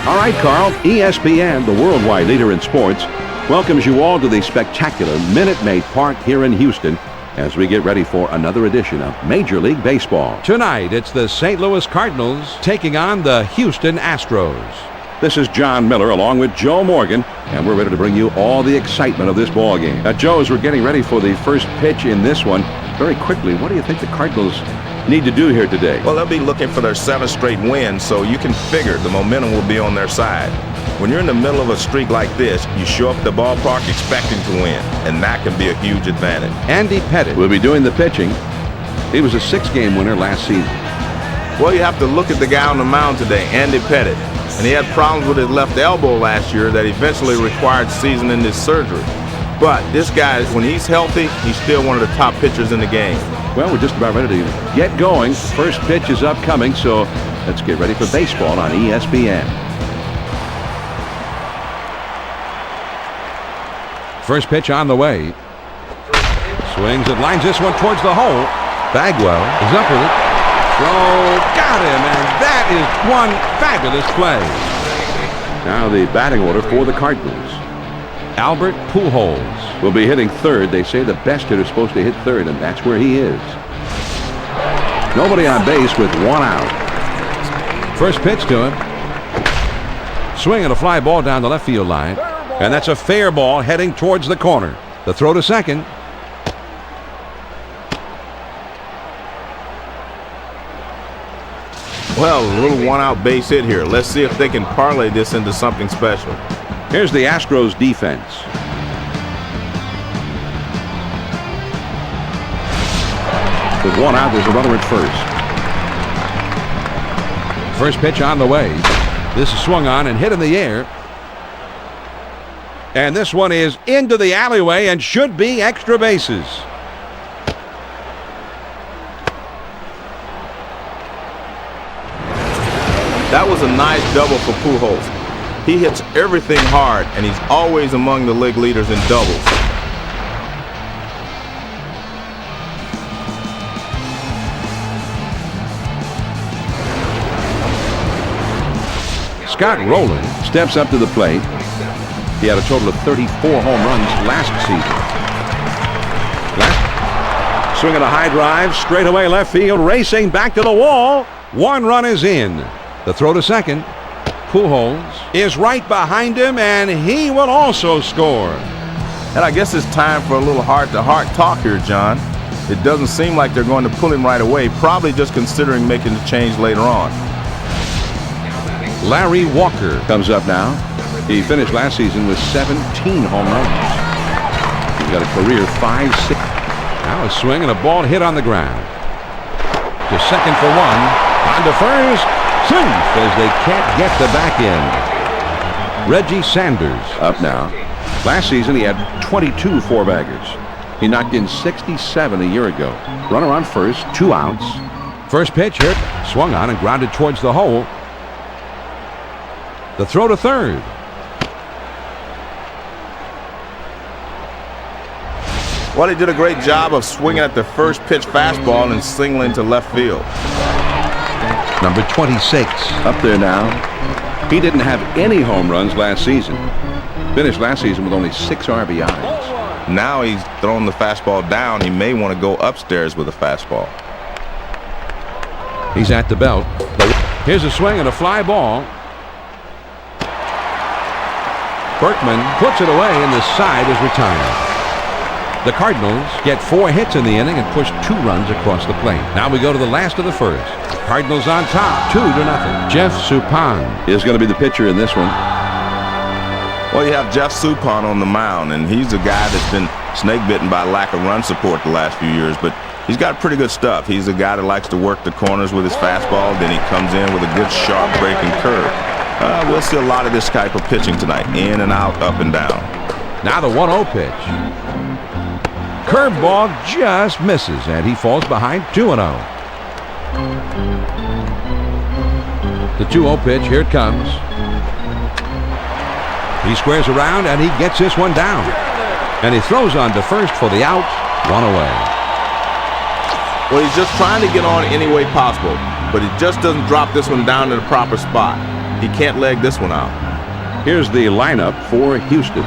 All right, Carl, ESPN, the worldwide leader in sports, welcomes you all to the spectacular Minute Maid Park here in Houston as we get ready for another edition of Major League Baseball. Tonight, it's the St. Louis Cardinals taking on the Houston Astros. This is John Miller along with Joe Morgan, and we're ready to bring you all the excitement of this ball game. Now, Joe, as we're getting ready for the first pitch in this one, very quickly, what do you think the Cardinals need to do here today? Well, they'll be looking for their 7th straight win, so you can figure the momentum will be on their side. When you're in the middle of a streak like this, you show up at the ballpark expecting to win, and that can be a huge advantage. Andy Pettitte will be doing the pitching. He was a 6-game winner last season. Well, you have to look at the guy on the mound today, Andy Pettitte. And he had problems with his left elbow last year that eventually required season-ending surgery. But this guy, when he's healthy, he's still one of the top pitchers in the game. Well, we're just about ready to get going. First pitch is upcoming, so let's get ready for baseball on ESPN. First pitch on the way. Swings and lines this one towards the hole. Bagwell is up with it. Throw, got him, and that is one fabulous play. Now the batting order for the Cardinals. Albert Pujols will be hitting third. They say the best hitter is supposed to hit third, and that's where he is. Nobody on base with one out. First pitch to him. Swing and a fly ball down the left field line. And that's a fair ball heading towards the corner. The throw to second. Well, a little one-out base hit here. Let's see if they can parlay this into something special. Here's the Astros defense. With one out, there's a runner at first. First pitch on the way. This is swung on and hit in the air. And this one is into the alleyway and should be extra bases. That was a nice double for Pujols. He hits everything hard, and he's always among the league leaders in doubles. Scott Rowland steps up to the plate. He had a total of 34 home runs last season. Swinging a high drive, straight away left field, racing back to the wall. One run is in. The throw to second. Pujols is right behind him, and he will also score. And I guess it's time for a little heart-to-heart talk here, John. It doesn't seem like they're going to pull him right away, probably just considering making the change later on. Larry Walker comes up now. He finished last season with 17 home runs. He's got a career 5-6. Now a swing and a ball hit on the ground. To second for one. On to first. Safe as they can't get the back end. Reggie Sanders up now. Last season he had 22 four-baggers. He knocked in 67 a year ago. Runner on first, 2 outs. First pitch hit, swung on and grounded towards the hole. The throw to third. Well, he did a great job of swinging at the first pitch fastball and singling to left field. Number 26 up there now. He didn't have any home runs last season. Finished last season with only 6 RBIs. Now he's thrown the fastball down. He may want to go upstairs with a fastball. He's at the belt. Here's a swing and a fly ball. Berkman puts it away, and the side is retired. The Cardinals get 4 hits in the inning and push 2 runs across the plate. Now we go to the last of the first. Cardinals on top, 2-0. Jeff Suppan is going to be the pitcher in this one. Well, you have Jeff Suppan on the mound, and he's a guy that's been snake-bitten by lack of run support the last few years, but he's got pretty good stuff. He's a guy that likes to work the corners with his fastball, then he comes in with a good sharp breaking curve. We'll see a lot of this type of pitching tonight, in and out, up and down. Now the 1-0 pitch. Curveball just misses, and he falls behind 2-0. The 2-0 pitch, here it comes. He squares around, and he gets this one down. And he throws on to first for the out, 1 away. Well, he's just trying to get on any way possible, but he just doesn't drop this one down to the proper spot. He can't leg this one out. Here's the lineup for Houston.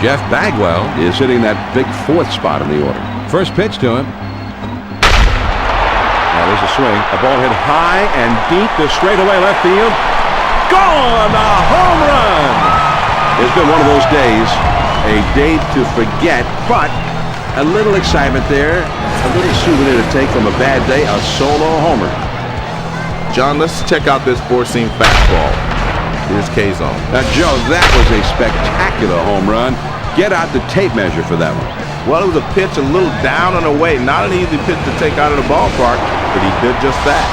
Jeff Bagwell Is hitting that big fourth spot in the order. first pitch to him. Now there's a swing. A ball hit high and deep to straightaway left field. Gone! A home run! It's been one of those days, a day to forget, but a little excitement there, a little souvenir to take from a bad day, a solo homer. John, let's check out this four-seam fastball. Here's K-Zone. Now, Joe, that was a spectacular home run. Get out the tape measure for that one. Well, it was a pitch a little down and away. Not an easy pitch to take out of the ballpark, but he did just that.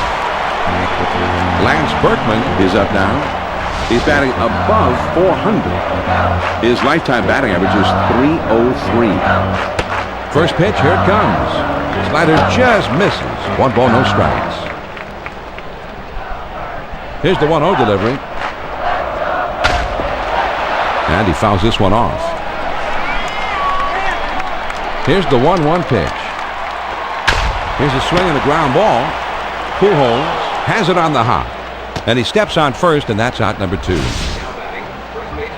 Lance Berkman Is up now. He's batting above 400. His lifetime batting average is .303. First pitch, here it comes. Slider just misses. 1 ball, no strikes. Here's the 1-0 delivery. And he fouls this one off. Here's the 1-1 pitch. Here's a swing and a ground ball. Pujols has it on the hop. And he steps on first, and that's out number 2.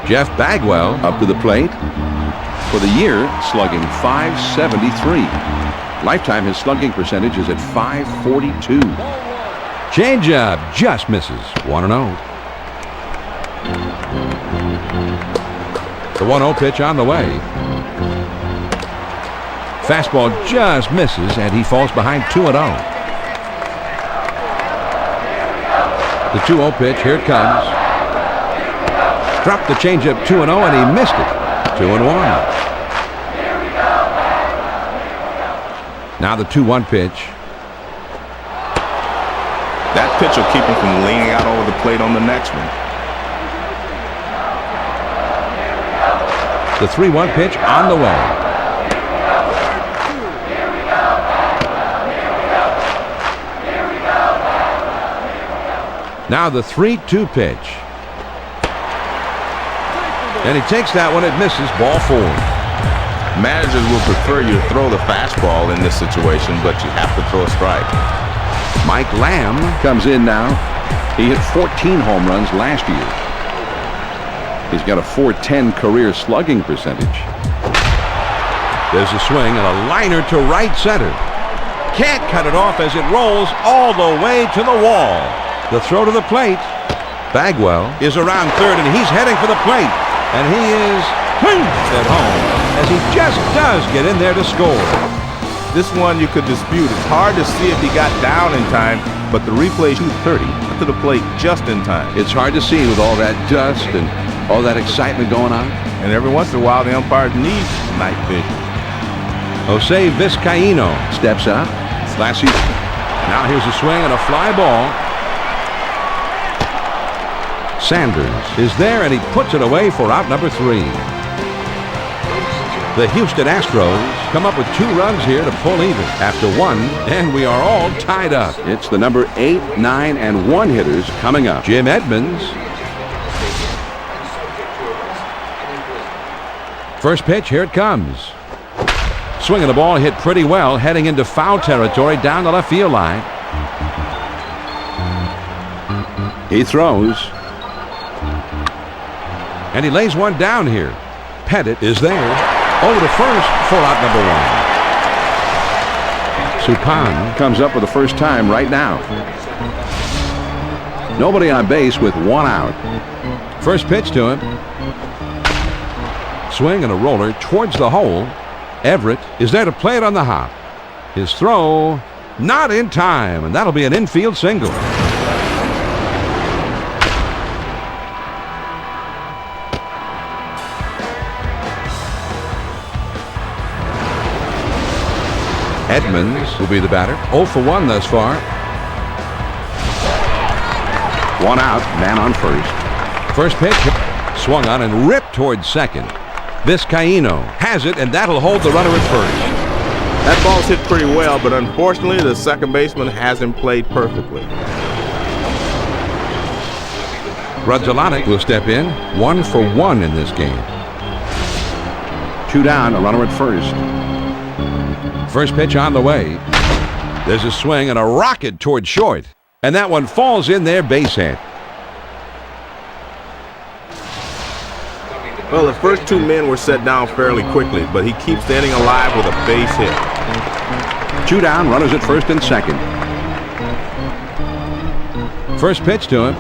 Jeff Bagwell Up to the plate. For the year, slugging .573. Lifetime, his slugging percentage is at .542. changeup just misses. 1-0. The 1-0 pitch on the way. Fastball just misses, and he falls behind 2-0. The 2-0 pitch, here it comes. Dropped the changeup 2-0, and he missed it. 2-1. Now the 2-1 pitch. That pitch will keep him from leaning out over the plate on the next one. The 3-1 pitch on the way. Now the 3-2 pitch. And he takes that one. It misses. Ball 4. Managers will prefer you to throw the fastball in this situation, but you have to throw a strike. Mike Lamb Comes in now. He hit 14 home runs last year. He's got a .410 career slugging percentage. There's a swing and a liner to right center. Can't cut it off as it rolls all the way to the wall. The throw to the plate. Bagwell is around third, and he's heading for the plate. And he is at home as he just does get in there to score. This one you could dispute. It's hard to see if he got down in time, but the replay 230 to the plate just in time. It's hard to see with all that dust and all that excitement going on. And every once in a while, the umpires need night vision. Jose Vizcaíno Steps up. last season. Now here's a swing and a fly ball. Sanders is there, and he puts it away for out number 3. The Houston Astros come up with 2 runs here to pull even after 1, and we are all tied up. It's the number 8, 9, and 1 hitters coming up. Jim Edmonds. First pitch, here it comes. Swinging the ball, hit pretty well, heading into foul territory down the left field line. He throws. And he lays one down here. Pettit is there. Over to first for out number 1. Supan Comes up for the first time right now. Nobody on base with 1 out. First pitch to him. Swing and a roller towards the hole. Everett is there to play it on the hop. His throw not in time, and that'll be an infield single. Edmonds will be the batter. 0 for 1 thus far. 1 out, man on first. First pitch swung on and ripped towards second. Vizcaíno has it, and that'll hold the runner at first. That ball's hit pretty well, but unfortunately, the second baseman hasn't played perfectly. Rudzalanek will step in. 1 for 1 in this game. 2 down, a runner at first. First pitch on the way. There's a swing and a rocket toward short. And that one falls in there, base hit. Well, the first two men were set down fairly quickly, but he keeps the inning alive with a base hit. 2 down, runners at first and second. First pitch to him.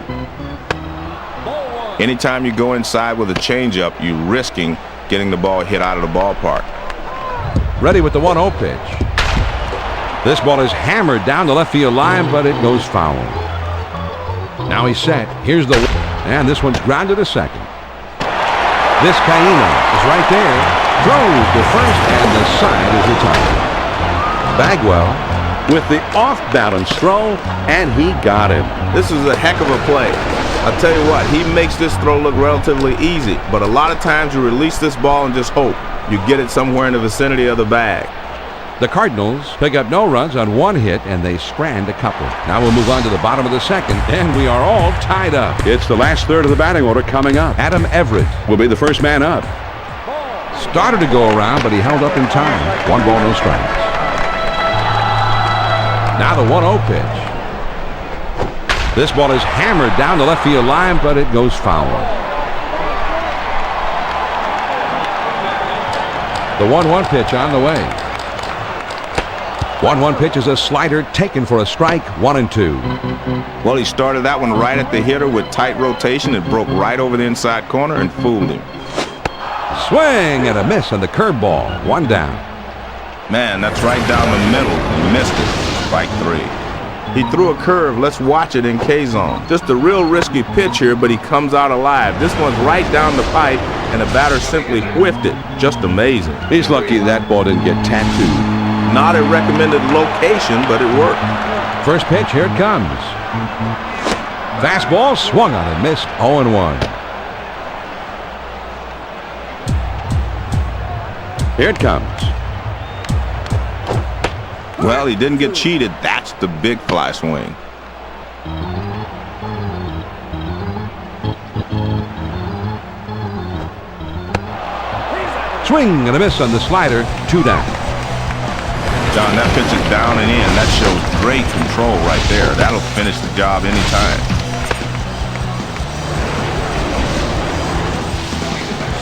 Anytime you go inside with a changeup, you're risking getting the ball hit out of the ballpark. Ready with the 1-0 pitch. This ball is hammered down the left field line, but it goes foul. Now he's set. Here's the... And this one's grounded to second. This Caino is right there. Throws to first, and the side is retired. Bagwell With the off-balance throw, and he got him. This is a heck of a play. I'll tell you what, he makes this throw look relatively easy, but a lot of times you release this ball and just hope you get it somewhere in the vicinity of the bag. The Cardinals pick up no runs on 1 hit, and they strand a couple. Now we'll move on to the bottom of the second, and we are all tied up. It's the last third of the batting order coming up. Adam Everett Will be the first man up. started to go around, but he held up in time. 1 ball, no strikes. Now the 1-0 pitch. This ball is hammered down the left field line, but it goes foul. The 1-1 pitch on the way. 1-1 pitch is a slider taken for a strike. 1-2. Well, he started that one right at the hitter with tight rotation. It broke right over the inside corner and fooled him. Swing and a miss on the curveball. 1 down. Man, that's right down the middle. He missed it. Strike 3. He threw a curve. Let's watch it in K-zone. Just a real risky pitch here, but he comes out alive. This one's right down the pipe, and the batter simply whiffed it. Just amazing. He's lucky that ball didn't get tattooed. Not a recommended location, but it worked. First pitch, here it comes. Fastball swung on and missed. 0-1. Here it comes. Well, he didn't get cheated. That's the big fly swing. Swing and a miss on the slider. 2 down. John, that pitch is down and in. That shows great control right there. That'll finish the job anytime.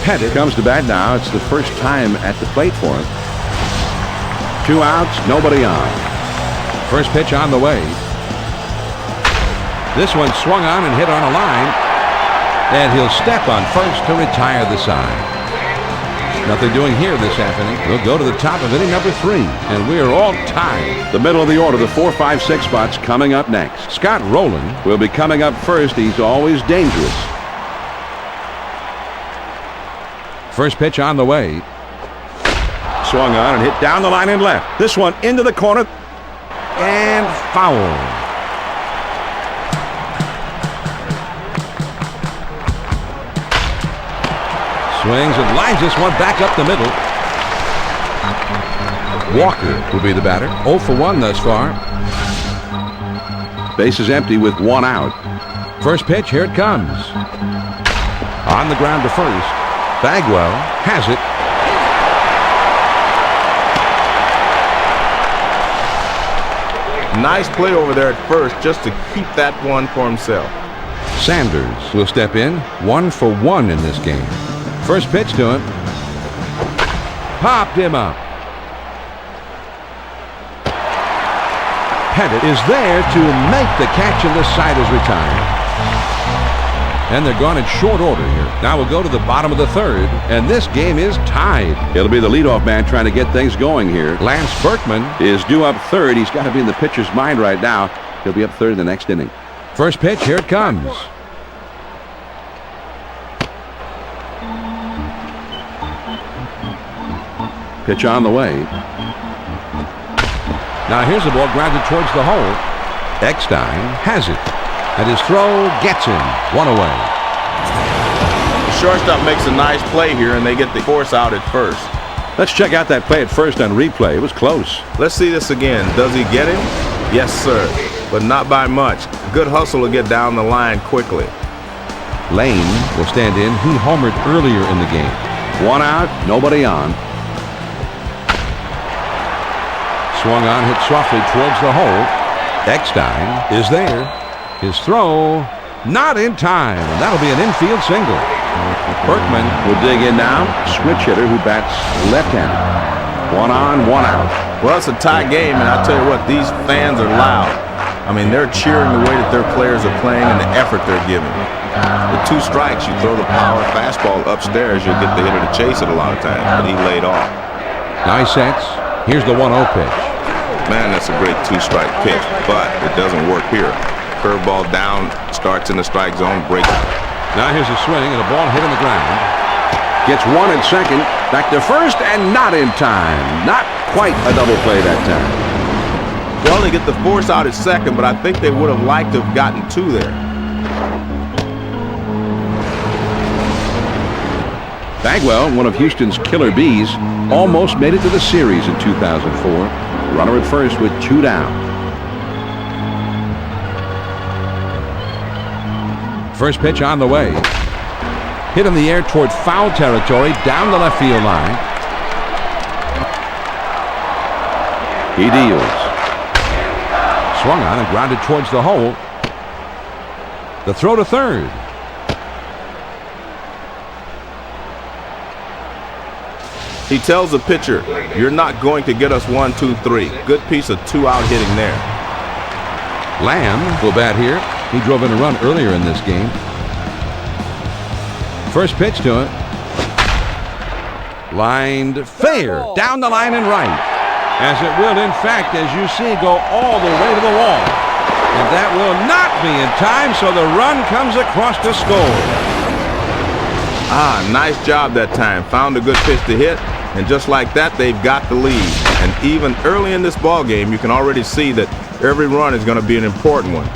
Pettit comes to bat now. It's the first time at the plate for him. 2 outs, nobody on. First pitch on the way. This one swung on and hit on a line. And he'll step on first to retire the side. Nothing doing here this afternoon. We'll go to the top of inning number 3, and we are all tied. The middle of the order, the 4, 5, 6 spots coming up next. Scott Rowland Will be coming up first. He's always dangerous. First pitch on the way. Swung on and hit down the line and left. This one into the corner. And foul. Swings and lines this one back up the middle. Walker will be the batter. 0 for 1 thus far. Base is empty with 1 out. First pitch, here it comes. On the ground to first. Bagwell has it. Nice play over there at first just to keep that one for himself. Sanders will step in. 1 for 1 in this game. First pitch to him. Popped him up. Pettit is there to make the catch, and the side is retired. And they're gone in short order here. Now we'll go to the bottom of the 3rd, and this game is tied. It'll be the leadoff man trying to get things going here. Lance Berkman Is due up 3rd. He's got to be in the pitcher's mind right now. He'll be up 3rd in the next inning. First pitch, here it comes. Pitch on the way. Now here's the ball grounded towards the hole. Eckstein has it. And his throw gets him. 1 away. The shortstop makes a nice play here, and they get the force out at first. Let's check out that play at first on replay. It was close. Let's see this again. Does he get him? Yes, sir. But not by much. Good hustle to get down the line quickly. Lane will stand in. He homered earlier in the game. 1 out, nobody on. Swung on, hit softly towards the hole. Eckstein is there. His throw Not in time. And that'll be an infield single. Berkman will dig in now. Switch hitter who bats left-handed. 1 on, 1 out. Well, it's a tie game, and I'll tell you what, these fans are loud. I mean, they're cheering the way that their players are playing and the effort they're giving. With 2 strikes, you throw the power fastball upstairs, you'll get the hitter to chase it a lot of times, but he laid off. Nice sets. Here's the 1-0 pitch. Man, that's a great 2-strike pitch, but it doesn't work here. Curveball down, starts in the strike zone, breaks it. Now here's a swing and a ball hit on the ground. Gets 1 at second. Back to first and not in time. Not quite a double play that time. They only get the force out at second, but I think they would have liked to have gotten 2 there. Bagwell, one of Houston's killer bees, almost made it to the series in 2004. Runner at first with 2 down. First pitch on the way. Hit in the air toward foul territory down the left field line. He deals. Swung on and grounded towards the hole. The throw to third. He tells the pitcher, you're not going to get us 1, 2, 3. Good piece of 2-out hitting there. Lamb will bat here. He drove in a run earlier in this game. First pitch to it. Lined fair. Down the line and right. As it will, in fact, as you see, go all the way to the wall. And that will not be in time, so the run comes across to score. Nice job that time. Found a good pitch to hit, and just like that, they've got the lead. And even early in this ball game, you can already see that every run is going to be an important one.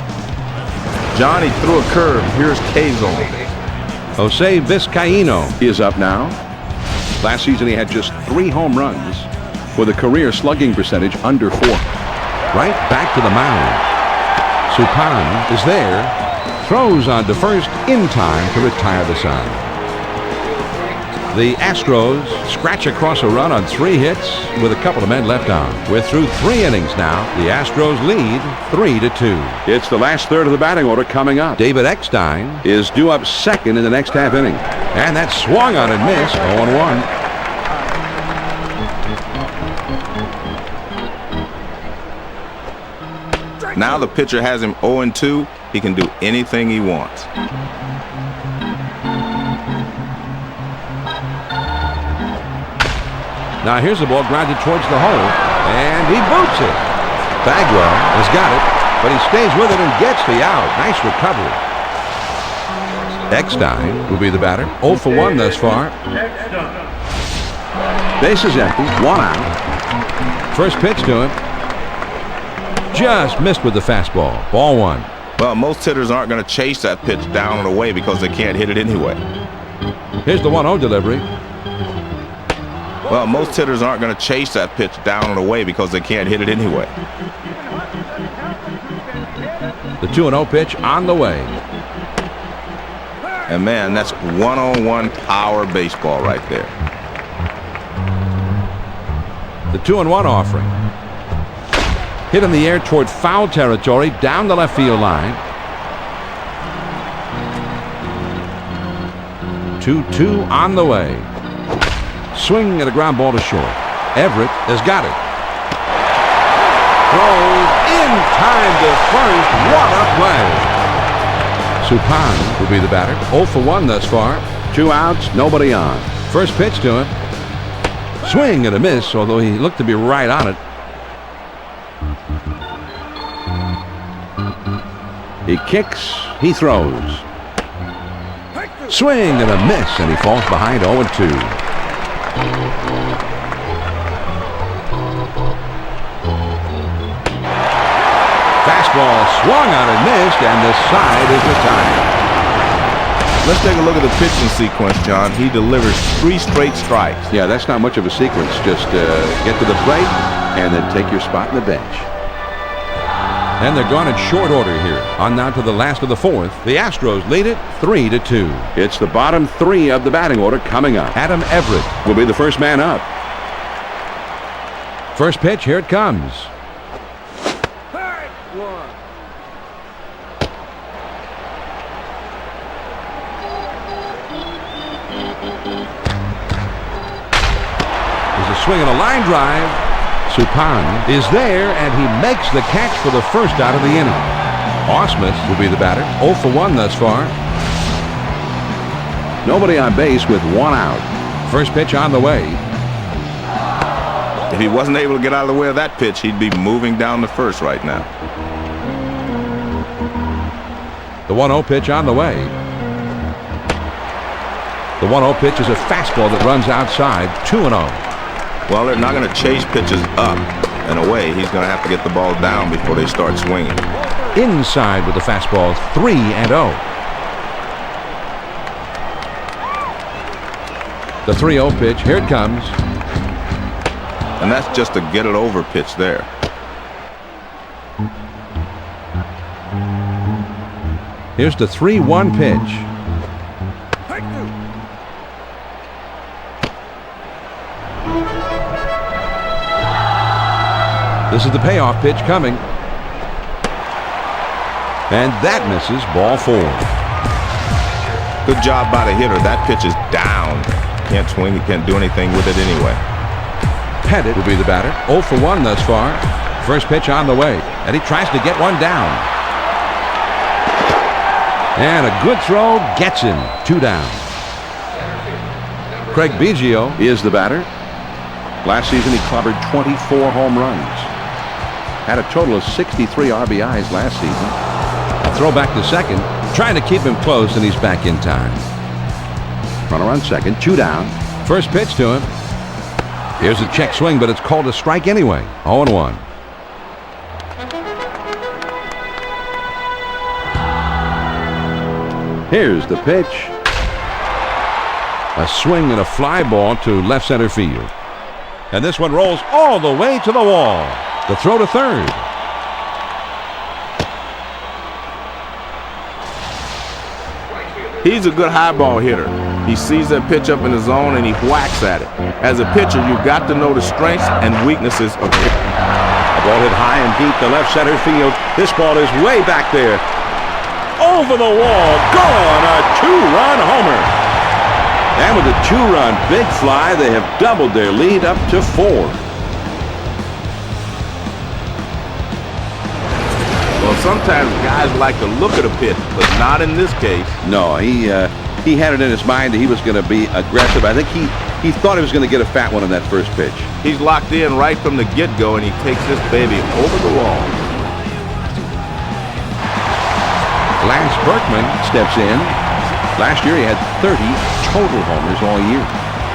Johnny threw a curve. Here's K-zone. Jose Vizcaíno is up now. Last season he had just 3 home runs with a career slugging percentage under 4. Right back to the mound. Supan is there. Throws on to first in time to retire the side. The Astros scratch across a run on 3 hits with a couple of men left on. We're through 3 innings now. The Astros lead 3-2. It's the last third of the batting order coming up. David Eckstein is due up second in the next half inning. And that swung on and missed. 0-1. Now the pitcher has him 0-2. He can do anything he wants. Now here's the ball grounded towards the hole, and he boots it. Bagwell has got it, but he stays with it and gets the out. Nice recovery. Eckstein will be the batter. 0 for 1 thus far. Bases empty, 1 out. First pitch to him. Just missed with the fastball. Ball 1. Well, most hitters aren't going to chase that pitch down and away because they can't hit it anyway. Here's the 1-0 delivery. Well, most hitters aren't going to chase that pitch down and away because they can't hit it anyway. The 2-0 pitch on the way. And man, that's 1-on-1 power baseball right there. The 2-1 offering. Hit in the air toward foul territory down the left field line. 2-2 on the way. Swing at a ground ball to short. Everett has got it. Throws in time to first. What a play. Supan will be the batter. 0 for 1 thus far. 2 outs, nobody on. First pitch to him. Swing and a miss, although he looked to be right on it. He kicks, he throws. Swing and a miss, and he falls behind 0-2. Fastball swung on and missed, and the side is retired. Let's take a look at the pitching sequence, John. He delivers 3 straight strikes. Yeah, that's not much of a sequence. Just get to the plate and then take your spot in the bench. And they're gone in short order here. On now to the last of the 4th. The Astros lead it 3-2. It's the bottom 3 of the batting order coming up. Adam Everett will be the first man up. First pitch, here it comes. swing and a line drive. Supan is there, and he makes the catch for the first out of the inning. Osmus will be the batter. 0 for 1 thus far. Nobody on base with 1 out. First pitch on the way. If he wasn't able to get out of the way of that pitch, he'd be moving down to first right now. The 1-0 pitch on the way. The 1-0 pitch is a fastball that runs outside. 2-0. Well, they're not going to chase pitches up and away. He's going to have to get the ball down before they start swinging. Inside with the fastball. 3-0. The 3-0 pitch. Here it comes. And that's just a get-it-over pitch there. Here's the 3-1 pitch. This is the payoff pitch coming. And that misses. Ball 4. Good job by the hitter. That pitch is down. Can't swing. He can't do anything with it anyway. Pettit will be the batter. 0 for 1 thus far. First pitch on the way. And he tries to get one down. And a good throw gets him. 2 down. Craig Biggio is the batter. Last season he clobbered 24 home runs. Had a total of 63 RBIs last season. A throw back to second. Trying to keep him close, and he's back in time. Runner on second. 2 down. First pitch to him. Here's a check swing, but it's called a strike anyway. 0-1. Here's the pitch. A swing and a fly ball to left center field. And this one rolls all the way to the wall. The throw to third. He's a good high ball hitter. He sees that pitch up in the zone and he whacks at it. As a pitcher, you've got to know the strengths and weaknesses of it. A ball hit high and deep to left center field. This ball is way back there. Over the wall. Gone. A 2-run homer. And with a 2-run big fly, they have doubled their lead up to 4. Well, sometimes guys like to look at a pitch, but not in this case. No, he had it in his mind that he was going to be aggressive. I think he thought he was going to get a fat one on that first pitch. He's locked in right from the get-go, and he takes this baby over the wall. Lance Berkman Steps in. Last year he had 30 total homers all year.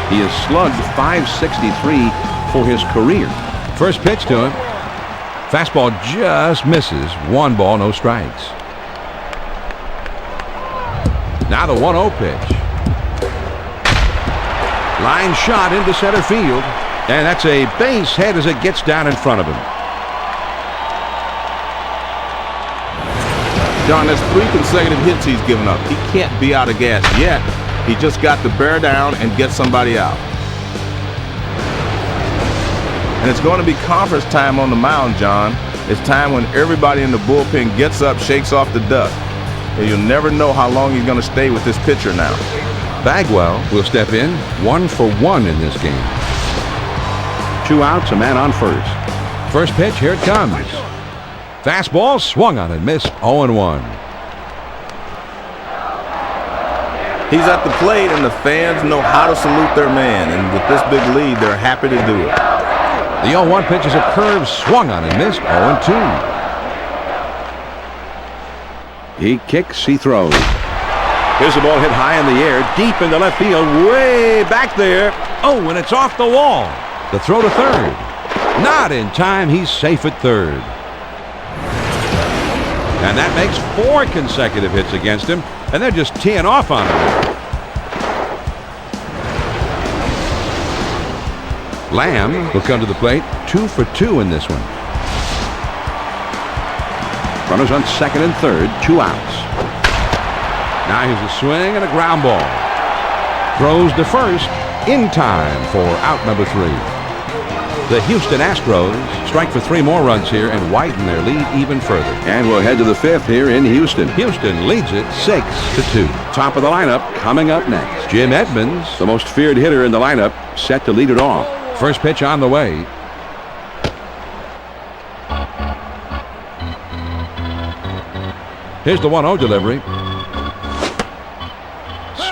He has slugged .563 for his career. First pitch to him. Fastball just misses. 1 ball, no strikes. Now the 1-0 pitch. Line shot into center field. And that's a base hit as it gets down in front of him. John, that's 3 consecutive hits he's given up. He can't be out of gas yet. He just got to bear down and get somebody out. And it's going to be conference time on the mound, John. It's time when everybody in the bullpen gets up, shakes off the dust. And you'll never know how long he's going to stay with this pitcher now. Bagwell will step in. 1 for 1 in this game. 2 outs, a man on first. First pitch, here it comes. Fastball swung on and missed. 0-1. He's at the plate, and the fans know how to salute their man. And with this big lead, they're happy to do it. The 0-1 pitch is a curve swung on and missed. 0-2. He kicks, he throws. Here's the ball hit high in the air, deep into left field, way back there. Oh, and it's off the wall. The throw to third. Not in time. He's safe at third. And that makes 4 consecutive hits against him, and they're just teeing off on him. Lamb will come to the plate. 2 for 2 in this one. Runners on second and third, 2 outs. Now here's a swing and a ground ball. Throws to first in time for out number 3. The Houston Astros strike for 3 more runs here and widen their lead even further. And we'll head to the 5th here in Houston. Houston leads it 6-2. Top of the lineup coming up next. Jim Edmonds, the most feared hitter in the lineup, set to lead it off. First pitch on the way. Here's the 1-0 delivery.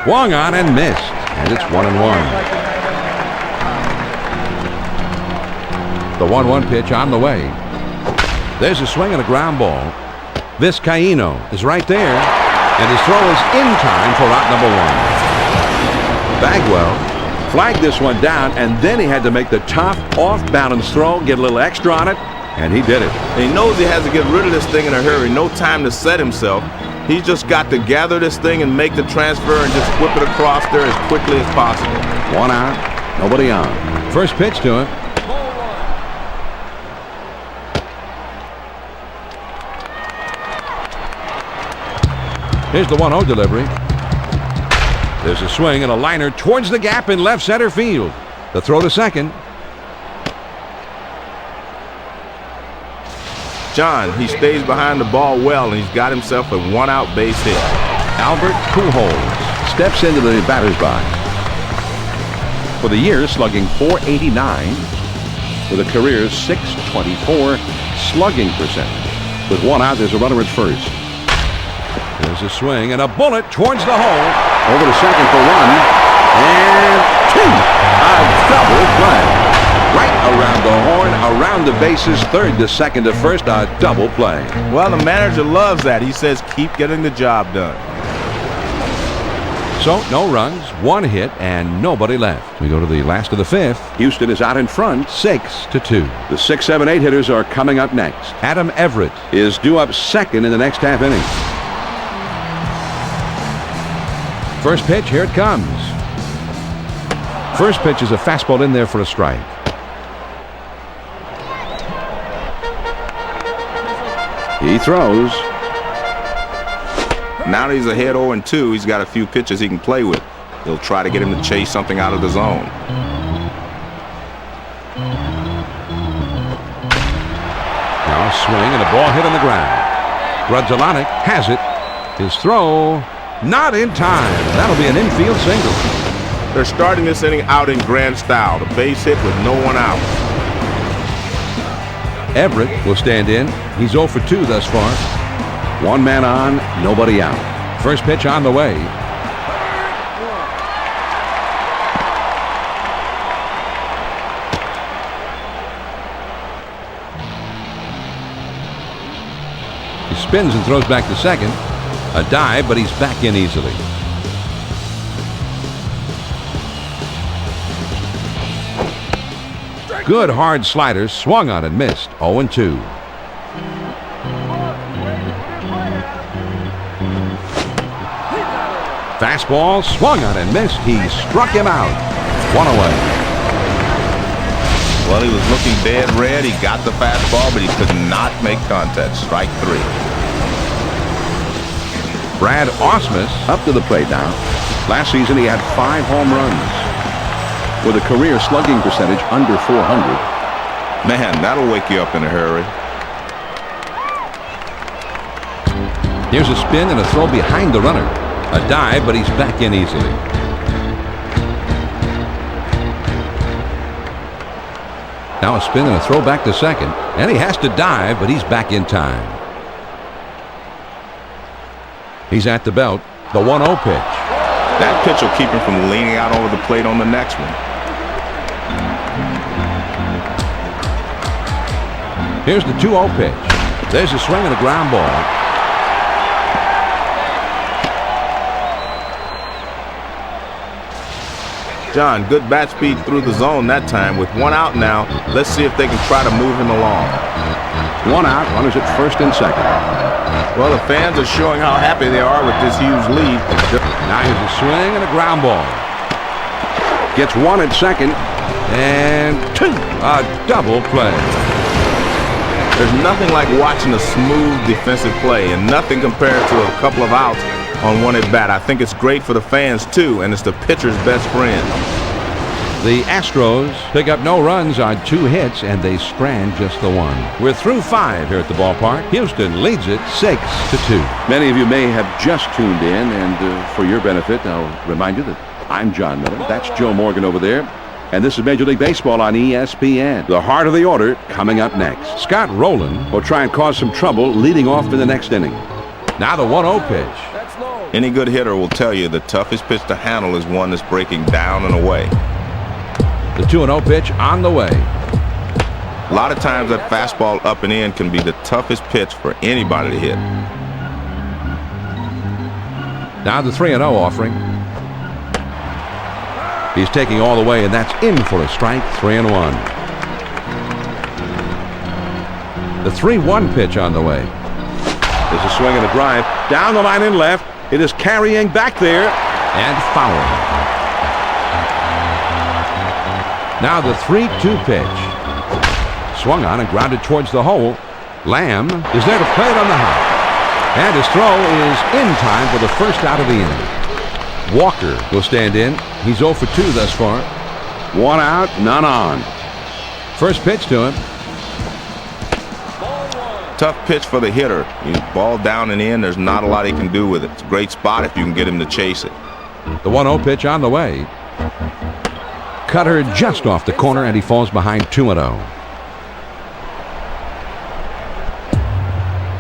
Swung on and missed. And it's 1-1. The 1-1 pitch on the way. There's a swing and a ground ball. Vizcaíno is right there. And his throw is in time for out number 1. Bagwell flagged this one down, and then he had to make the tough off-balance throw, get a little extra on it, and he did it. And he knows he has to get rid of this thing in a hurry. No time to set himself. He's just got to gather this thing and make the transfer and just whip it across there as quickly as possible. 1 out, nobody on. First pitch to him. Here's the 1-0 delivery. There's a swing and a liner towards the gap in left center field. The throw to second. John, he stays behind the ball well, and he's got himself a 1-out base hit. Albert Pujols steps into the batter's box. For the year, slugging .489 with a career .624 slugging percentage. With 1 out, there's a runner at first. There's a swing and a bullet towards the hole. Over to second for 1. And 2. A double play. Right around the horn, around the bases, third to second to first, a double play. Well, the manager loves that. He says, keep getting the job done. So, no runs, 1 hit, and nobody left. We go to the last of the 5th. Houston is out in front, 6-2. The 6, 7, 8 hitters are coming up next. Adam Everett Is due up second in the next half inning. First pitch, here it comes. First pitch is a fastball in there for a strike. He throws. Now that he's ahead 0-2, he's got a few pitches he can play with. He'll try to get him to chase something out of the zone. Now a swing and a ball hit on the ground. Grudzielanek has it. His throw, not in time. That'll be an infield single. They're starting this inning out in grand style. The base hit with no one out. Everett will stand in. He's 0 for 2 thus far. 1 man on, nobody out. First pitch on the way. He spins and throws back to second. A dive, but he's back in easily. Good hard slider, swung on and missed. 0-2. Fastball, swung on and missed. He struck him out. 1 away. Well, he was looking dead red. He got the fastball, but he could not make contact. Strike 3. Brad Ausmus Up to the plate now. Last season he had 5 home runs with a career slugging percentage under .400. Man, that'll wake you up in a hurry. Here's a spin and a throw behind the runner. A dive, but he's back in easily. Now a spin and a throw back to second. And he has to dive, but he's back in time. He's at the belt. The 1-0 pitch. That pitch will keep him from leaning out over the plate on the next one. Here's the 2-0 pitch. There's a swing and a ground ball. John, good bat speed through the zone that time. With 1 out now, let's see if they can try to move him along. 1 out, runners at first and second. Well, the fans are showing how happy they are with this huge lead. Now here's a swing and a ground ball. Gets 1 at second. And 2. A double play. There's nothing like watching a smooth defensive play, and nothing compared to a couple of outs on 1 at bat. I think it's great for the fans too, and it's the pitcher's best friend. The Astros pick up no runs on 2 hits, and they strand just the 1. We're through 5 here at the ballpark. Houston leads it 6-2. Many of you may have just tuned in, and for your benefit, I'll remind you that I'm John Miller. That's Joe Morgan over there. And this is Major League Baseball on ESPN. The heart of the order coming up next. Scott Rowland will try and cause some trouble leading off in the next inning. Now the 1-0 pitch. Any good hitter will tell you the toughest pitch to handle is one that's breaking down and away. The 2-0 pitch on the way. A lot of times that fastball up and in can be the toughest pitch for anybody to hit. Now the 3-0 offering. He's taking all the way, and that's in for a strike. 3-1. The 3-1 pitch on the way. There's a swing and a drive down the line in left. It is carrying back there and foul. Now the 3-2 pitch. Swung on and grounded towards the hole. Lamb is there to play it on the hop. And his throw is in time for the first out of the inning. Walker will stand in. He's 0 for 2 thus far. 1 out, none on. First pitch to him. Tough pitch for the hitter. Ball down and in, there's not a lot he can do with it. It's a great spot if you can get him to chase it. The 1-0 pitch on the way. Cutter just off the corner, and he falls behind 2-0.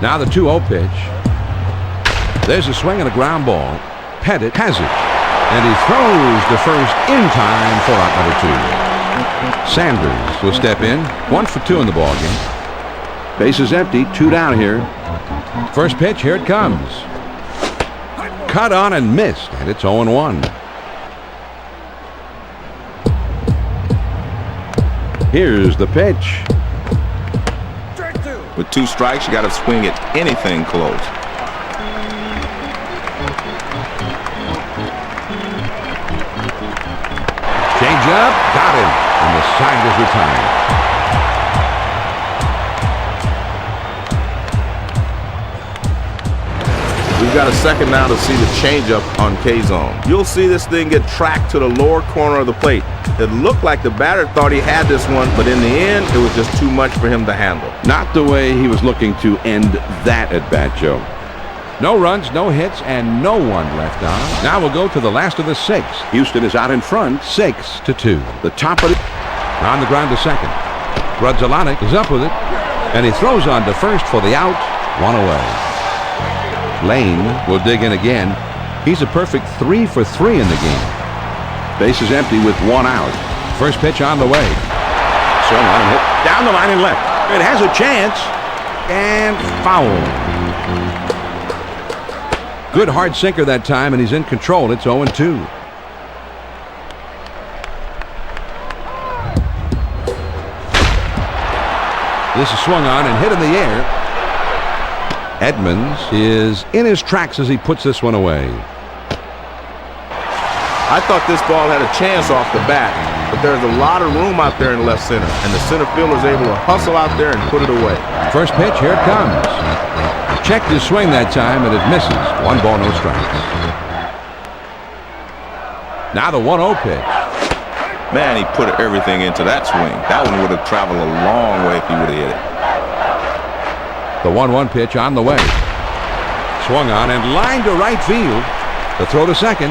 Now the 2-0 pitch. There's a swing and a ground ball. Pettit has it, and he throws the first in time for out number 2. Sanders will step in. 1 for 2 in the ball game. Base is empty, 2 down here. First pitch, here it comes. Cut on and missed, and it's 0-1. Here's the pitch. With 2 strikes, you got to swing at anything close. Change up, got him, and the side is retired. We've got a second now to see the changeup on K-zone. You'll see this thing get tracked to the lower corner of the plate. It looked like the batter thought he had this one, but in the end, it was just too much for him to handle. Not the way he was looking to end that at bat, Joe. No runs, no hits, and no one left on. Now we'll go to the last of the 6. Houston is out in front, 6-2. The top of the... On the ground to second. Grudzielanek is up with it, and he throws on to first for the out. 1 away. Lane will dig in again. He's a perfect 3 for 3 in the game. Base is empty with 1 out. First pitch on the way. Swung on and hit down the line and left. It has a chance. And foul. Good hard sinker that time, and he's in control. It's 0-2. This is swung on and hit in the air. Edmonds is in his tracks as he puts this one away. I thought this ball had a chance off the bat, but there's a lot of room out there in left center, and the center fielder's able to hustle out there and put it away. First pitch, here it comes. Checked his swing that time, and it misses. 1 ball, no strikes. Now the 1-0 pitch. Man, he put everything into that swing. That one would have traveled a long way if he would have hit it. The 1-1 pitch on the way. Swung on and lined to right field. The throw to second.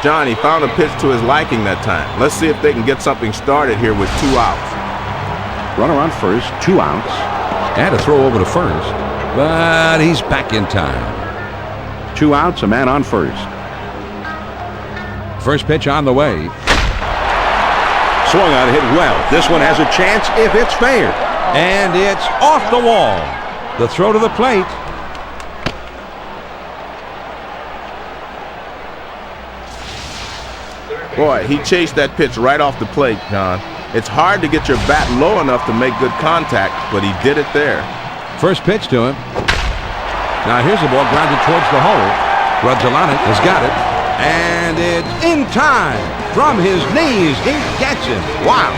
John, he found a pitch to his liking that time. Let's see if they can get something started here with 2 outs. Runner on first, 2 outs. And a throw over to first. But he's back in time. 2 outs, a man on first. First pitch on the way. Swung on, hit well. This one has a chance if it's fair. And it's off the wall. The throw to the plate. Boy, he chased that pitch right off the plate, John. It's hard to get your bat low enough to make good contact, but he did it there. First pitch to him. Now here's the ball grounded towards the hole. Grudzielanek has got it. And it's in time. From his knees, he gets him. Wow.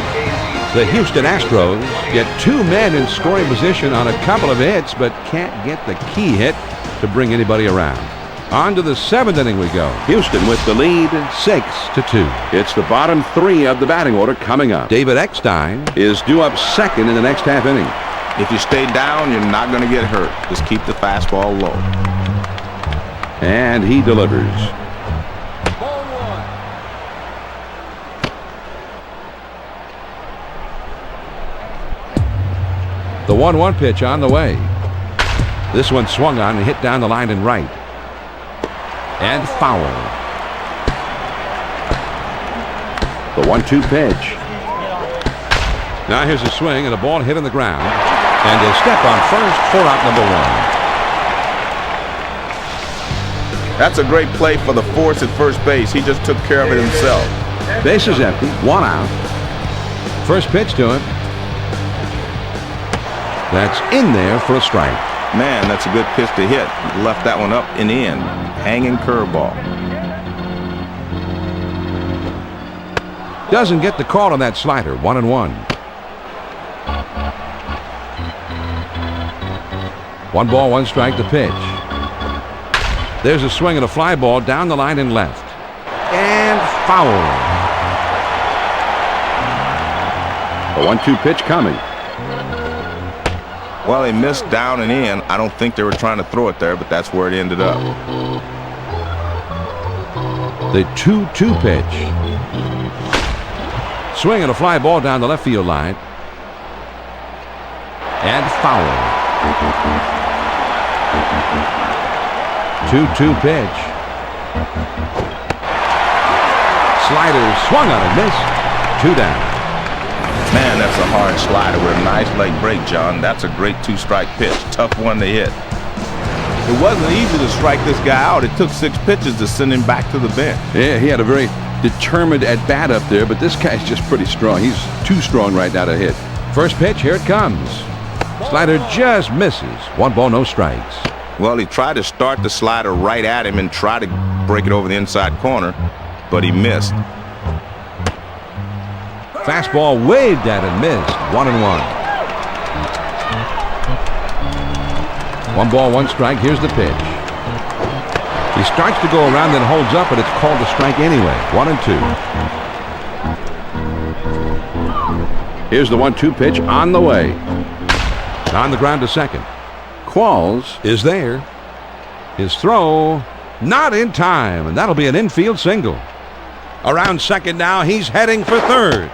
The Houston Astros get 2 men in scoring position on a couple of hits, but can't get the key hit to bring anybody around. On to the 7th inning we go. Houston with the lead, 6-2. It's the bottom 3 of the batting order coming up. David Eckstein is due up second in the next half inning. If you stay down, you're not going to get hurt. Just keep the fastball low. And he delivers. The 1-1 pitch on the way. This one swung on and hit down the line and right. And foul. The 1-2 pitch. Now here's a swing and a ball hit on the ground. And a step on first for out number 1. That's a great play for the force at first base. He just took care of it himself. Base is empty. 1 out. First pitch to him. That's in there for a strike. Man, that's a good pitch to hit. Left that one up and in. Hanging curveball. Doesn't get the call on that slider. 1-1. 1 ball, 1 strike to pitch. There's a swing and a fly ball down the line and left. And foul. The 1-2 pitch coming. Well, he missed down and in. I don't think they were trying to throw it there, but that's where it ended up. The 2-2 pitch. Swing and a fly ball down the left field line. And foul. 2-2 pitch. Slider swung on and missed. 2 down. Man, that's a hard slider with a nice leg break, John. That's a great 2-strike pitch. Tough one to hit. It wasn't easy to strike this guy out. It took 6 pitches to send him back to the bench. Yeah, he had a very determined at-bat up there, but this guy's just pretty strong. He's too strong right now to hit. First pitch, here it comes. Slider just misses. 1 ball, no strikes. Well, he tried to start the slider right at him and try to break it over the inside corner, but he missed. Fastball waved at and missed. 1-1. 1 ball, 1 strike. Here's the pitch. He starts to go around, then holds up, but it's called a strike anyway. 1-2. Here's the 1-2 pitch on the way. On the ground to second. Qualls Is there. His throw not in time, and that'll be an infield single. Around second now, he's heading for third.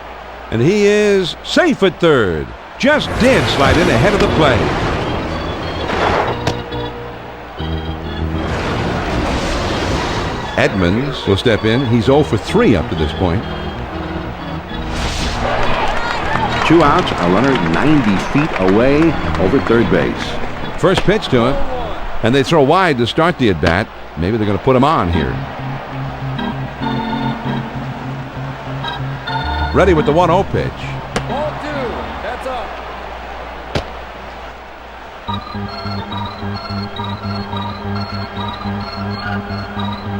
And he is safe at third. Just did slide in ahead of the play. Edmonds will step in. He's 0 for 3 up to this point. 2 outs, a runner 90 feet away over third base. First pitch to him. And they throw wide to start the at-bat. Maybe they're going to put him on here. Ready with the 1-0 pitch. Ball 2. That's up.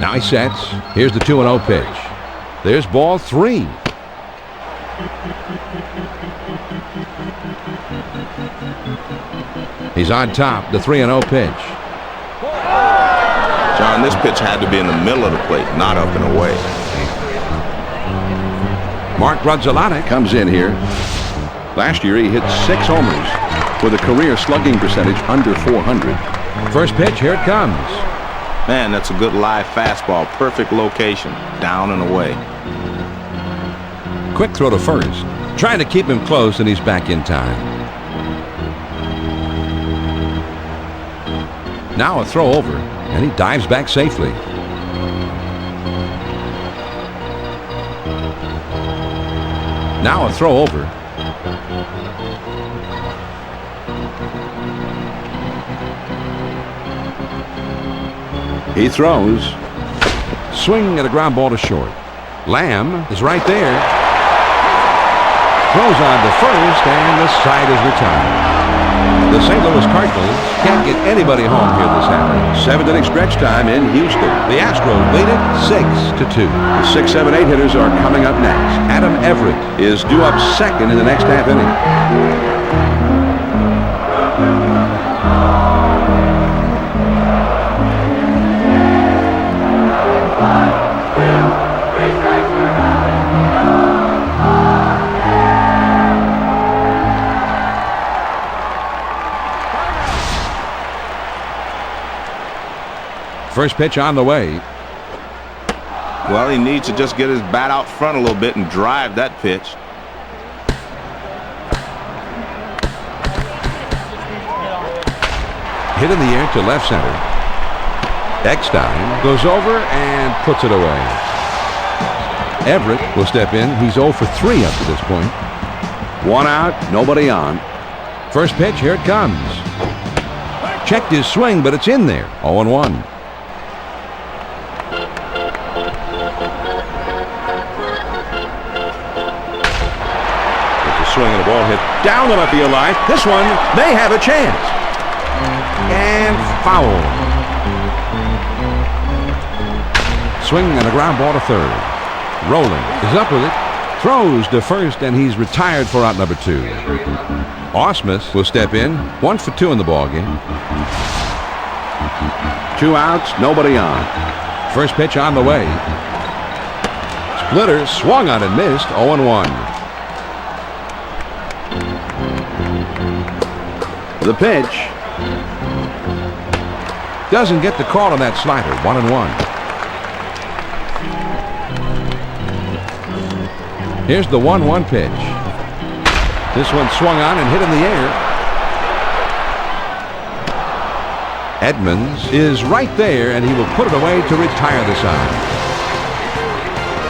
Now he sets. Here's the 2-0 pitch. There's ball 3. He's on top. The 3-0 pitch. John, this pitch had to be in the middle of the plate, not up and away. Mark Rudzolanic Comes in here. Last year he hit 6 homers with a career slugging percentage under 400. First pitch, here it comes. Man, that's a good live fastball. Perfect location. Down and away. Quick throw to first. Trying to keep him close, and he's back in time. Now a throw over, and he dives back safely. Now a throw over. He throws. Swing at a ground ball to short. Lamb is right there. Throws on to first, and the side is retired. The St. Louis Cardinals can't get anybody home here this afternoon. 7th-inning stretch time in Houston. The Astros lead it 6-2. The 6, 7, 8 hitters are coming up next. Adam Everett Is due up second in the next half inning. First pitch on the way. Well, he needs to just get his bat out front a little bit and drive that pitch. Hit in the air to left center. Eckstein goes over and puts it away. Everett will step in. He's 0 for 3 up to this point. 1 out, nobody on. First pitch, here it comes. Checked his swing, but it's in there. 0-1. It's a swing and a ball hit down the left field line. This one may have a chance. And foul. Swing and a ground ball to third. Rolling is up with it. Throws to first, and he's retired for out number 2. Ausmus will step in. 1 for 2 in the ball game. 2 outs, nobody on. First pitch on the way. Splitter swung on and missed. 0-1. The pitch. Doesn't get the call on that slider. 1-1. Here's the 1-1 pitch. This one swung on and hit in the air. Edmonds is right there, and he will put it away to retire the side.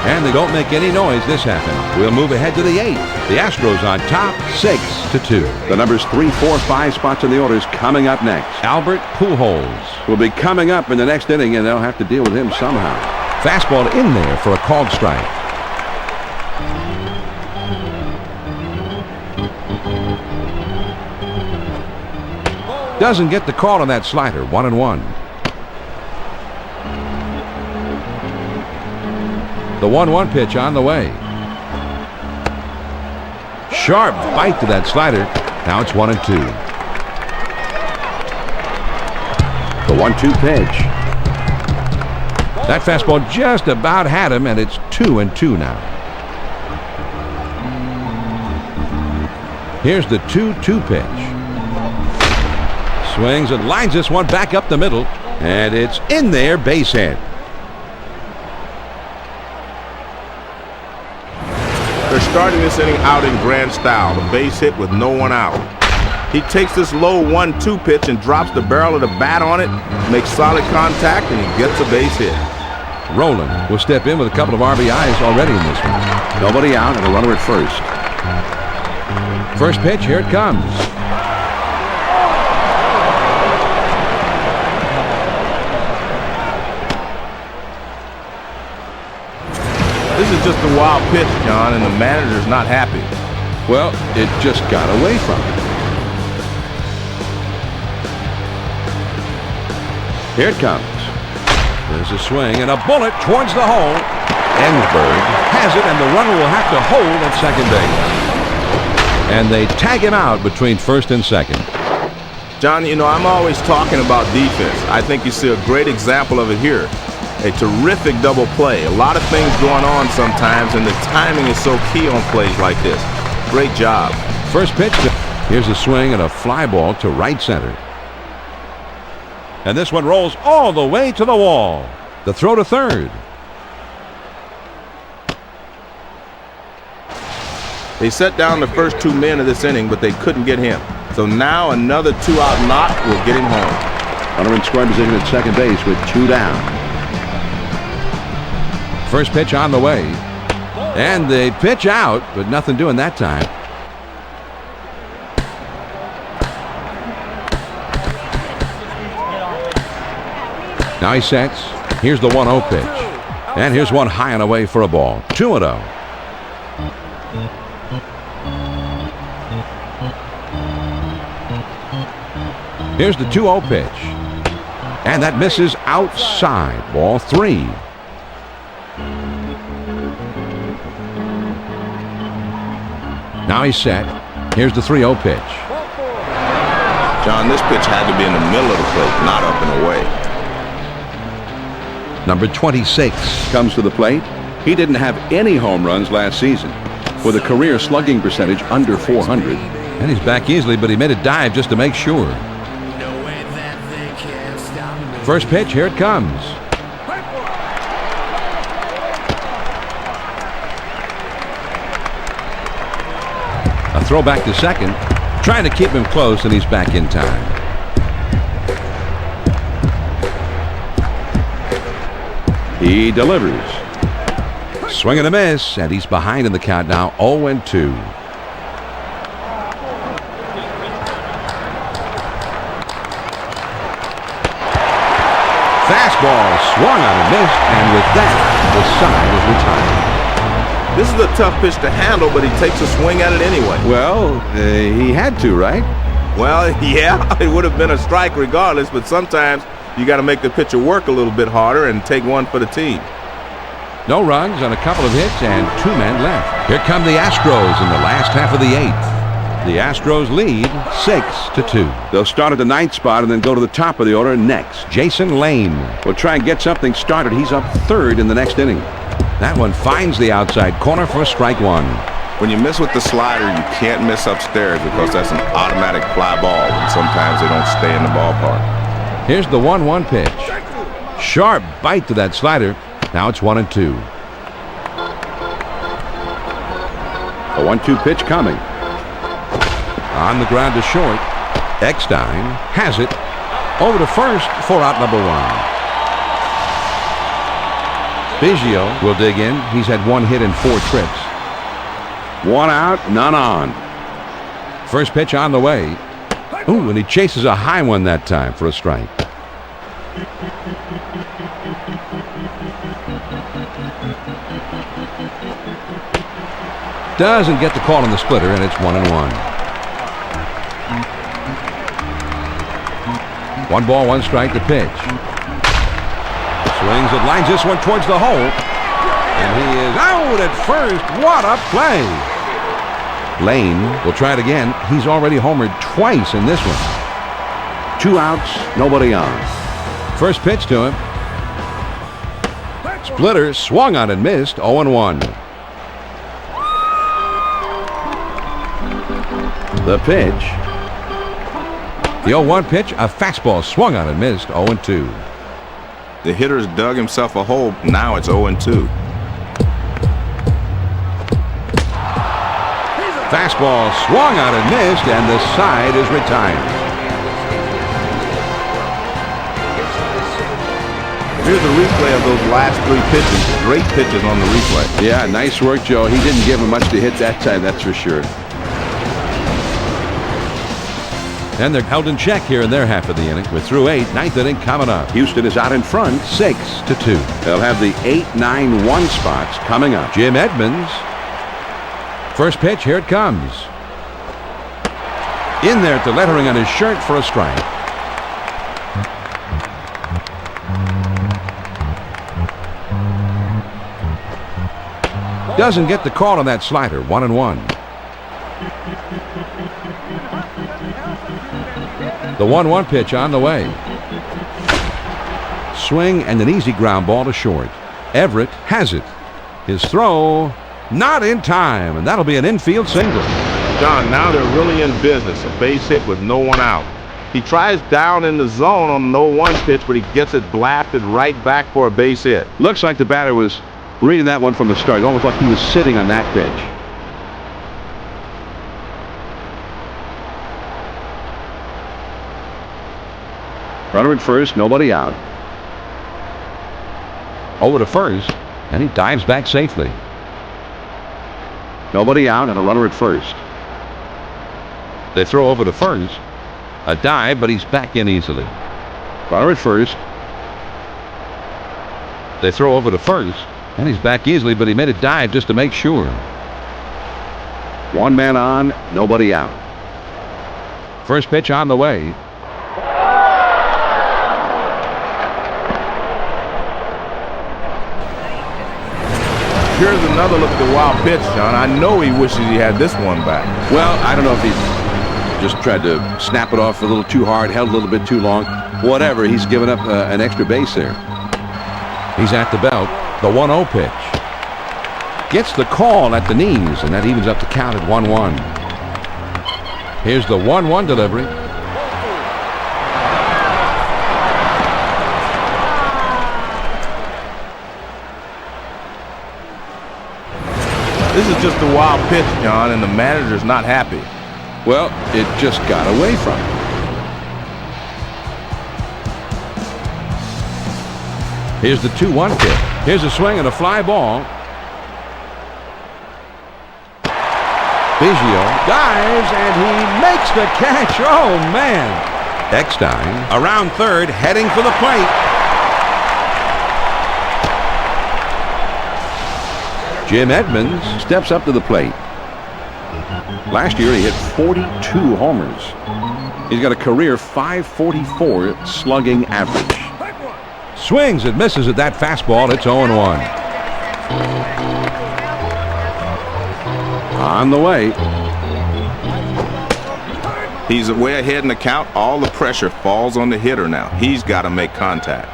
And they don't make any noise this happened. We'll move ahead to the 8th. The Astros on top, 6-2. The numbers 3, 4, 5 spots in the order is coming up next. Albert Pujols Will be coming up in the next inning, and they'll have to deal with him somehow. fastball in there for a called strike. Doesn't get the call on that slider. 1-1. The 1-1 pitch on the way. Sharp bite to that slider. Now it's 1-2. The 1-2 pitch. That fastball just about had him, and it's 2-2 now. Here's the 2-2 pitch. Swings and lines this one back up the middle, and it's in there, base hit. They're starting this inning out in grand style. The base hit with no one out. He takes this low 1-2 pitch and drops the barrel of the bat on it, makes solid contact, and he gets a base hit. Rowland will step in with a couple of RBIs already in this one. Nobody out and a runner at first. First pitch, here it comes. This is just a wild pitch, John, and the manager's not happy. Well, it just got away from him. Here it comes. There's a swing and a bullet towards the hole. Ensberg has it, and the runner will have to hold at second base. And they tag him out between first and second. John, you know, I'm always talking about defense. I think you see a great example of it here. A terrific double play. A lot of things going on sometimes, and the timing is so key on plays like this. Great job. First pitch. Here's a swing and a fly ball to right center. And this one rolls all the way to the wall. The throw to third. They set down the first 2 men of this inning, but they couldn't get him. So now another 2-out knock will get him home. Runner in scoring position at second base with 2 down. First pitch on the way. And they pitch out, but nothing doing that time. Now he sets. Here's the 1-0 pitch. And here's one high and away for a ball. 2-0. Here's the 2-0 pitch. And that misses outside. Ball 3. Now he's set. Here's the 3-0 pitch. John, this pitch had to be in the middle of the plate, not up and away. Number 26 comes to the plate. He didn't have any home runs last season, with a career slugging percentage under 400. And he's back easily, but he made a dive just to make sure. First pitch, here it comes. A throw back to second, trying to keep him close, and he's back in time. He delivers. Swing and a miss, and he's behind in the count now, 0-2. Fastball swung on and missed, and with that, the side is retired. This is a tough pitch to handle, but he takes a swing at it anyway. Well, he had to, right? Well, yeah, it would have been a strike regardless, but sometimes you got to make the pitcher work a little bit harder and take one for the team. No runs on a couple of hits and 2 men left. Here come the Astros in the last half of the 8th. The Astros lead 6-2. They'll start at the 9th spot and then go to the top of the order next. Jason Lane We'll try and get something started. He's up 3rd in the next inning. That one finds the outside corner for strike 1. When you miss with the slider, you can't miss upstairs because that's an automatic fly ball, and sometimes they don't stay in the ballpark. Here's the 1-1 pitch. Sharp bite to that slider. Now it's 1-2. A 1-2 pitch coming. On the ground to short. Eckstein has it. Over to first for out number 1. Biggio will dig in. He's had 1 hit and 4 trips. 1 out, none on. First pitch on the way. Ooh, and he chases a high one that time for a strike. Doesn't get the call on the splitter, and it's 1-1. 1 ball, 1 strike to pitch. Swings and lines this one towards the hole. And he is out at first. What a play. Lane will try it again. He's already homered twice in this one. 2 outs, nobody on. First pitch to him. Splitter swung on and missed. 0-1. The pitch. The 0-1 pitch, a fastball swung on and missed. 0-2. The hitter's dug himself a hole. Now it's 0-2. Fastball swung on and missed, and the side is retired. Here's the replay of those last 3 pitches. Great pitches on the replay. Yeah, nice work, Joe. He didn't give him much to hit that time, that's for sure. And they're held in check here in their half of the inning. We're through 8. 9th inning coming up. Houston is out in front. 6-2. They'll have the 8-9-1 spots coming up. Jim Edmonds. First pitch, here it comes. In there at the lettering on his shirt for a strike. Doesn't get the call on that slider. 1-1. The 1-1 pitch on the way. Swing and an easy ground ball to short. Everett has it. His throw not in time, and that'll be an infield single. John, now they're really in business. A base hit with no one out. He tries down in the zone on the 0-1 pitch, but he gets it blasted right back for a base hit. Looks like the batter was reading that one from the start. Almost like he was sitting on that pitch. Runner at first, nobody out. Over to first, and he dives back safely. Nobody out and a runner at first. They throw over to first. A dive, but he's back in easily. Runner at first. They throw over to first, and he's back easily, but he made a dive just to make sure. 1 man on, nobody out. First pitch on the way. Here's another look at the wild pitch, John. I know he wishes he had this one back. Well, I don't know if he just tried to snap it off a little too hard, held a little bit too long. Whatever, he's given up an extra base there. He's at the belt. The 1-0 pitch. Gets the call at the knees, and that evens up the count at 1-1. Here's the 1-1 delivery. just a wild pitch, John, and the manager's not happy. Well, it just got away from him. Here's the 2-1 pitch. Here's a swing and a fly ball. Biggio dives, and he makes the catch. Oh, man. Eckstein around third, heading for the plate. Jim Edmonds Steps up to the plate. Last year, he hit 42 homers. He's got a career .544 slugging average. swings and misses at that fastball. It's 0-1. On the way. He's way ahead in the count. All the pressure falls on the hitter now. He's got to make contact.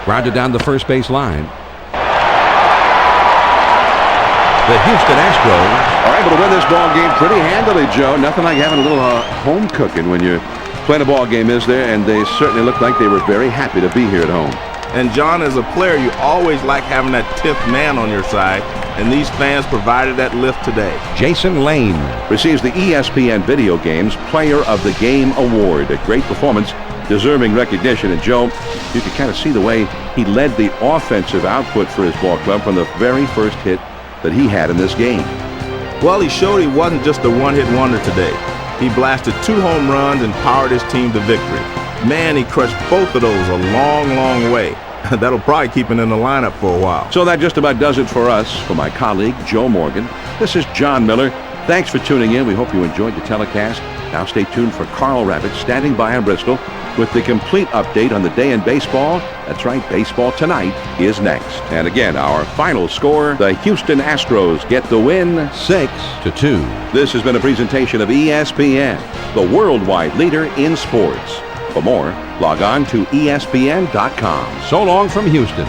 Grounded down the first base line. The Houston Astros are able to win this ball game pretty handily, Joe. Nothing like having a little home cooking when you're playing a ball game, is there? And they certainly looked like they were very happy to be here at home. And John, as a player, you always like having that 10th man on your side, and these fans provided that lift today. Jason Lane receives the ESPN Video Games Player of the Game Award. A great performance, deserving recognition. And Joe, you can kind of see the way he led the offensive output for his ball club from the very first hit that he had in this game. Well, he showed he wasn't just a one-hit wonder today. He blasted 2 home runs and powered his team to victory. Man, he crushed both of those a long, long way. That'll probably keep him in the lineup for a while. So that just about does it for us. For my colleague, Joe Morgan, this is John Miller. Thanks for tuning in. We hope you enjoyed the telecast. Now stay tuned for Carl Rabbit standing by in Bristol with the complete update on the day in baseball. That's right, Baseball Tonight is next. And again, our final score, the Houston Astros get the win 6-2. This has been a presentation of ESPN, the worldwide leader in sports. For more, log on to ESPN.com. So long from Houston.